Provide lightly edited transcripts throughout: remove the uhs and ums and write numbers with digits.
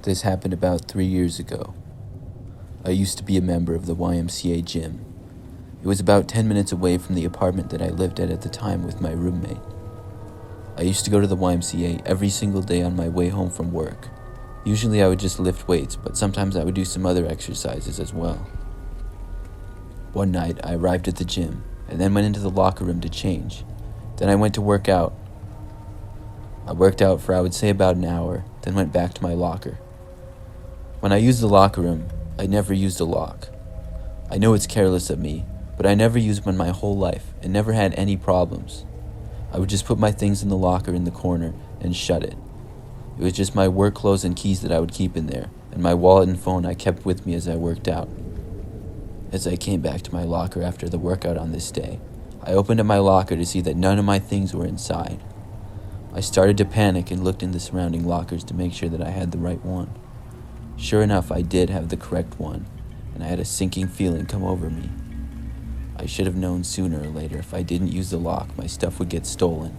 This happened about 3 years ago. I used to be a member of the YMCA gym. It was about 10 minutes away from the apartment that I lived at the time with my roommate. I used to go to the YMCA every single day on my way home from work. Usually I would just lift weights, but sometimes I would do some other exercises as well. One night I arrived at the gym and then went into the locker room to change. Then I went to work out. I worked out for I would say about an hour, then went back to my locker. When I used the locker room, I never used a lock. I know it's careless of me, but I never used one my whole life and never had any problems. I would just put my things in the locker in the corner and shut it. It was just my work clothes and keys that I would keep in there, and my wallet and phone I kept with me as I worked out. As I came back to my locker after the workout on this day, I opened up my locker to see that none of my things were inside. I started to panic and looked in the surrounding lockers to make sure that I had the right one. Sure enough, I did have the correct one, and I had a sinking feeling come over me. I should have known sooner or later if I didn't use the lock, my stuff would get stolen.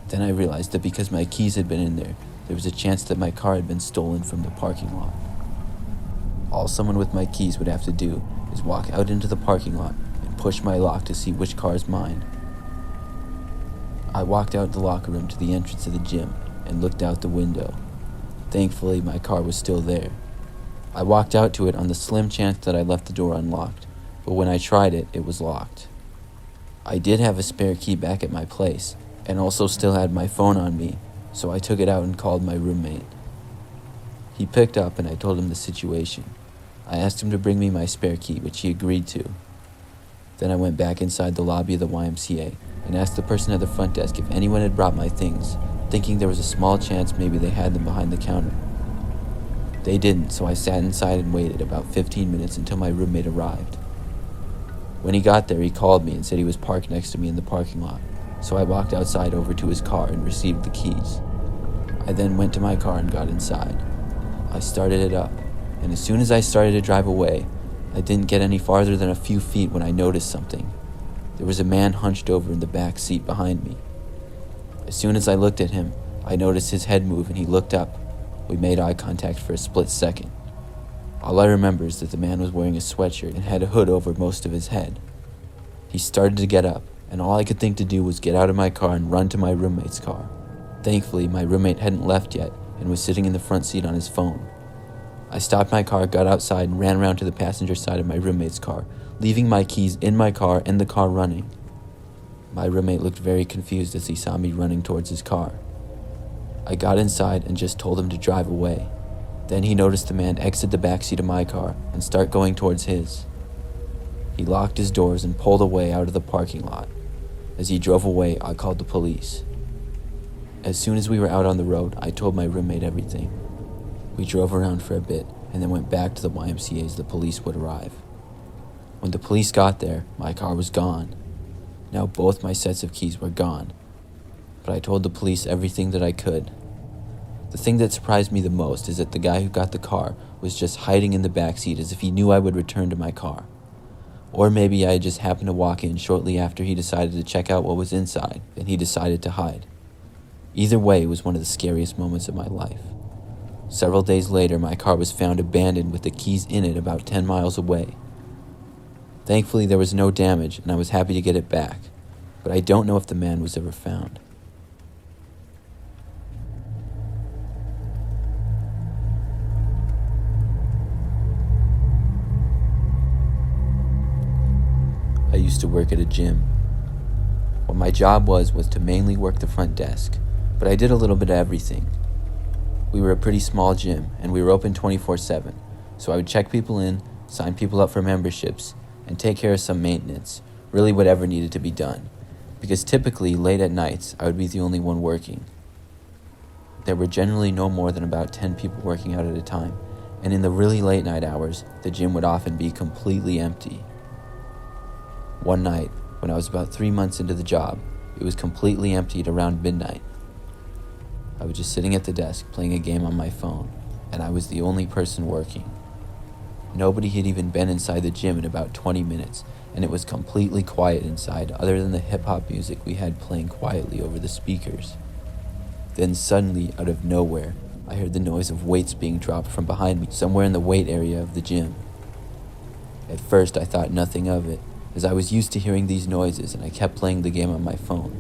Then I realized that because my keys had been in there was a chance that my car had been stolen from the parking lot. All someone with my keys would have to do is walk out into the parking lot and push my lock to see which car is mine. I walked out the locker room to the entrance of the gym and looked out the window. Thankfully, my car was still there. I walked out to it on the slim chance that I left the door unlocked, but when I tried it, it was locked. I did have a spare key back at my place, and also still had my phone on me, so I took it out and called my roommate. He picked up and I told him the situation. I asked him to bring me my spare key, which he agreed to. Then I went back inside the lobby of the YMCA and asked the person at the front desk if anyone had brought my things, thinking there was a small chance maybe they had them behind the counter. They didn't, so I sat inside and waited about 15 minutes until my roommate arrived. When he got there, he called me and said he was parked next to me in the parking lot, so I walked outside over to his car and received the keys. I then went to my car and got inside. I started it up, and as soon as I started to drive away, I didn't get any farther than a few feet when I noticed something. There was a man hunched over in the back seat behind me. As soon as I looked at him, I noticed his head move and he looked up. We made eye contact for a split second. All I remember is that the man was wearing a sweatshirt and had a hood over most of his head. He started to get up, and all I could think to do was get out of my car and run to my roommate's car. Thankfully, my roommate hadn't left yet and was sitting in the front seat on his phone. I stopped my car, got outside, and ran around to the passenger side of my roommate's car, leaving my keys in my car and the car running. My roommate looked very confused as he saw me running towards his car. I got inside and just told him to drive away. Then he noticed the man exit the backseat of my car and start going towards his. He locked his doors and pulled away out of the parking lot. As he drove away, I called the police. As soon as we were out on the road, I told my roommate everything. We drove around for a bit and then went back to the YMCA as the police would arrive. When the police got there, my car was gone. Now both my sets of keys were gone, but I told the police everything that I could. The thing that surprised me the most is that the guy who got the car was just hiding in the backseat as if he knew I would return to my car. Or maybe I had just happened to walk in shortly after he decided to check out what was inside, and he decided to hide. Either way, it was one of the scariest moments of my life. Several days later, my car was found abandoned with the keys in it about 10 miles away. Thankfully, there was no damage, and I was happy to get it back, but I don't know if the man was ever found. I used to work at a gym. What my job was to mainly work the front desk, but I did a little bit of everything. We were a pretty small gym, and we were open 24/7, so I would check people in, sign people up for memberships, and take care of some maintenance, really whatever needed to be done, because typically late at nights I would be the only one working. There were generally no more than about 10 people working out at a time, and in the really late night hours, the gym would often be completely empty. One night, when I was about 3 months into the job, it was completely empty at around midnight. I was just sitting at the desk playing a game on my phone, and I was the only person working. Nobody had even been inside the gym in about 20 minutes, and it was completely quiet inside other than the hip-hop music we had playing quietly over the speakers. Then suddenly, out of nowhere, I heard the noise of weights being dropped from behind me, somewhere in the weight area of the gym. At first, I thought nothing of it, as I was used to hearing these noises and I kept playing the game on my phone,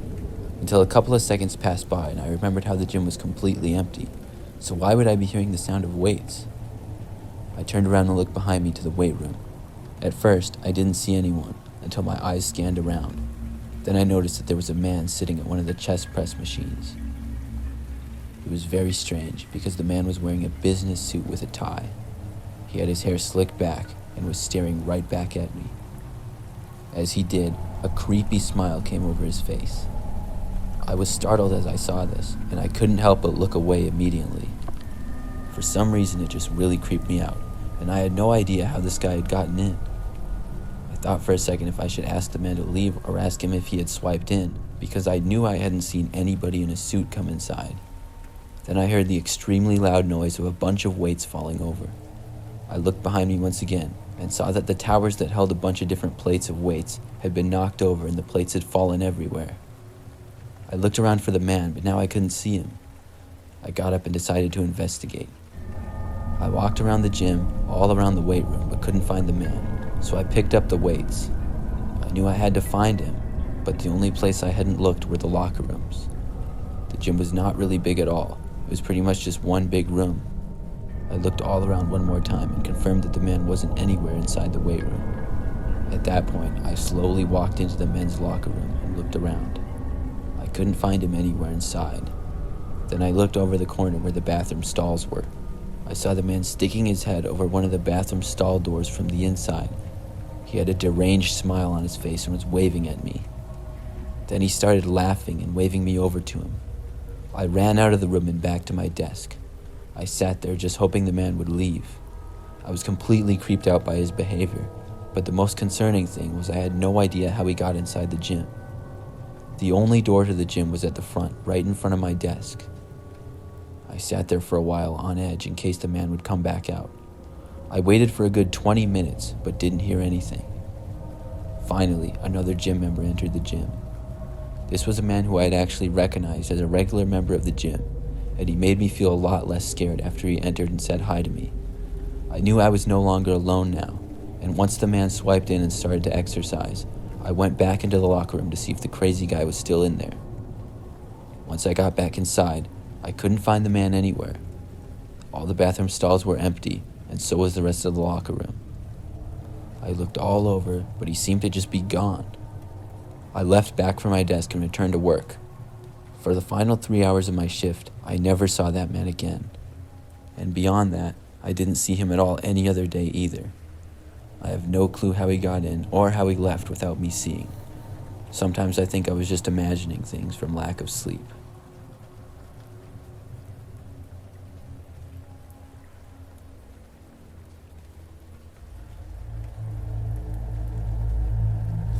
until a couple of seconds passed by and I remembered how the gym was completely empty, so why would I be hearing the sound of weights? I turned around and looked behind me to the weight room. At first, I didn't see anyone until my eyes scanned around. Then I noticed that there was a man sitting at one of the chest press machines. It was very strange because the man was wearing a business suit with a tie. He had his hair slicked back and was staring right back at me. As he did, a creepy smile came over his face. I was startled as I saw this, and I couldn't help but look away immediately. For some reason, it just really creeped me out, and I had no idea how this guy had gotten in. I thought for a second if I should ask the man to leave or ask him if he had swiped in, because I knew I hadn't seen anybody in a suit come inside. Then I heard the extremely loud noise of a bunch of weights falling over. I looked behind me once again and saw that the towers that held a bunch of different plates of weights had been knocked over and the plates had fallen everywhere. I looked around for the man, but now I couldn't see him. I got up and decided to investigate. I walked around the gym, all around the weight room, but couldn't find the man, so I picked up the weights. I knew I had to find him, but the only place I hadn't looked were the locker rooms. The gym was not really big at all. It was pretty much just one big room. I looked all around one more time and confirmed that the man wasn't anywhere inside the weight room. At that point, I slowly walked into the men's locker room and looked around. I couldn't find him anywhere inside. Then I looked over the corner where the bathroom stalls were. I saw the man sticking his head over one of the bathroom stall doors from the inside. He had a deranged smile on his face and was waving at me. Then he started laughing and waving me over to him. I ran out of the room and back to my desk. I sat there just hoping the man would leave. I was completely creeped out by his behavior, but the most concerning thing was I had no idea how he got inside the gym. The only door to the gym was at the front, right in front of my desk. I sat there for a while on edge in case the man would come back out. I waited for a good 20 minutes, but didn't hear anything. Finally, another gym member entered the gym. This was a man who I had actually recognized as a regular member of the gym, and he made me feel a lot less scared after he entered and said hi to me. I knew I was no longer alone now, and once the man swiped in and started to exercise, I went back into the locker room to see if the crazy guy was still in there. Once I got back inside, I couldn't find the man anywhere. All the bathroom stalls were empty, and so was the rest of the locker room. I looked all over, but he seemed to just be gone. I left back for my desk and returned to work. For the final 3 hours of my shift, I never saw that man again. And beyond that, I didn't see him at all any other day either. I have no clue how he got in or how he left without me seeing. Sometimes I think I was just imagining things from lack of sleep.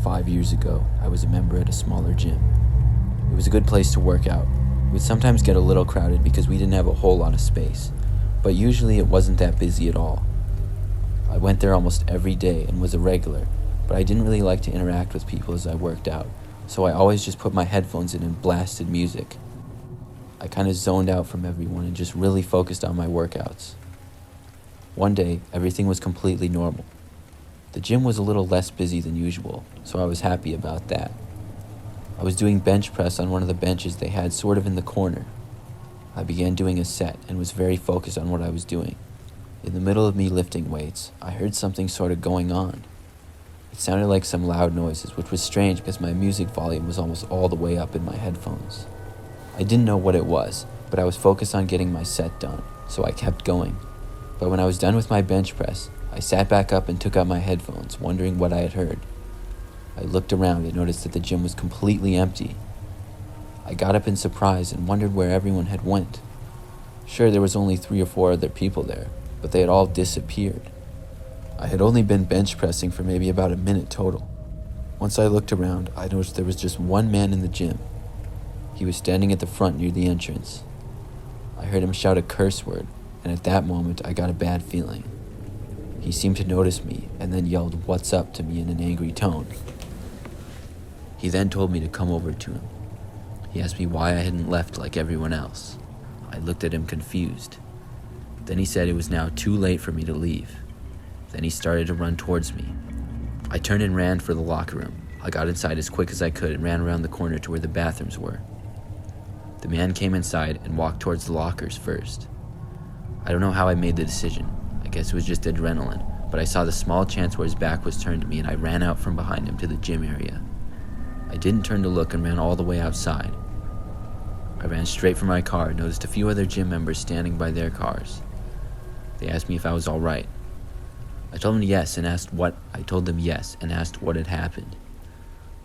"5 years ago, I was a member at a smaller gym. It was a good place to work out. It would sometimes get a little crowded because we didn't have a whole lot of space, but usually it wasn't that busy at all. I went there almost every day and was a regular, but I didn't really like to interact with people as I worked out, so I always just put my headphones in and blasted music. I kind of zoned out from everyone and just really focused on my workouts. One day, everything was completely normal. The gym was a little less busy than usual, so I was happy about that. I was doing bench press on one of the benches they had sort of in the corner. I began doing a set and was very focused on what I was doing. In the middle of me lifting weights, I heard something sort of going on. It sounded like some loud noises, which was strange because my music volume was almost all the way up in my headphones. I didn't know what it was, but I was focused on getting my set done, so I kept going. But when I was done with my bench press, I sat back up and took out my headphones, wondering what I had heard. I looked around and noticed that the gym was completely empty. I got up in surprise and wondered where everyone had went. Sure, there was only 3 or 4 other people there, but they had all disappeared. I had only been bench pressing for maybe about a minute total. Once I looked around, I noticed there was just one man in the gym. He was standing at the front near the entrance. I heard him shout a curse word, and at that moment I got a bad feeling. He seemed to notice me and then yelled, "What's up?" to me in an angry tone. He then told me to come over to him. He asked me why I hadn't left like everyone else. I looked at him confused. Then he said it was now too late for me to leave. Then he started to run towards me. I turned and ran for the locker room. I got inside as quick as I could and ran around the corner to where the bathrooms were. The man came inside and walked towards the lockers first. I don't know how I made the decision. I guess it was just adrenaline, but I saw the small chance where his back was turned to me and I ran out from behind him to the gym area. I didn't turn to look and ran all the way outside. I ran straight for my car and noticed a few other gym members standing by their cars. They asked me if I was all right. I told them yes and asked what had happened.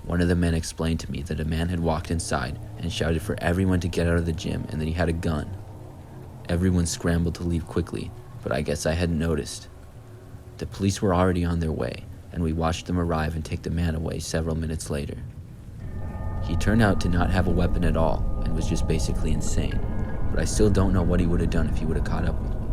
One of the men explained to me that a man had walked inside and shouted for everyone to get out of the gym and that he had a gun. Everyone scrambled to leave quickly, but I guess I hadn't noticed. The police were already on their way, and we watched them arrive and take the man away several minutes later. He turned out to not have a weapon at all and was just basically insane, but I still don't know what he would have done if he would have caught up with me.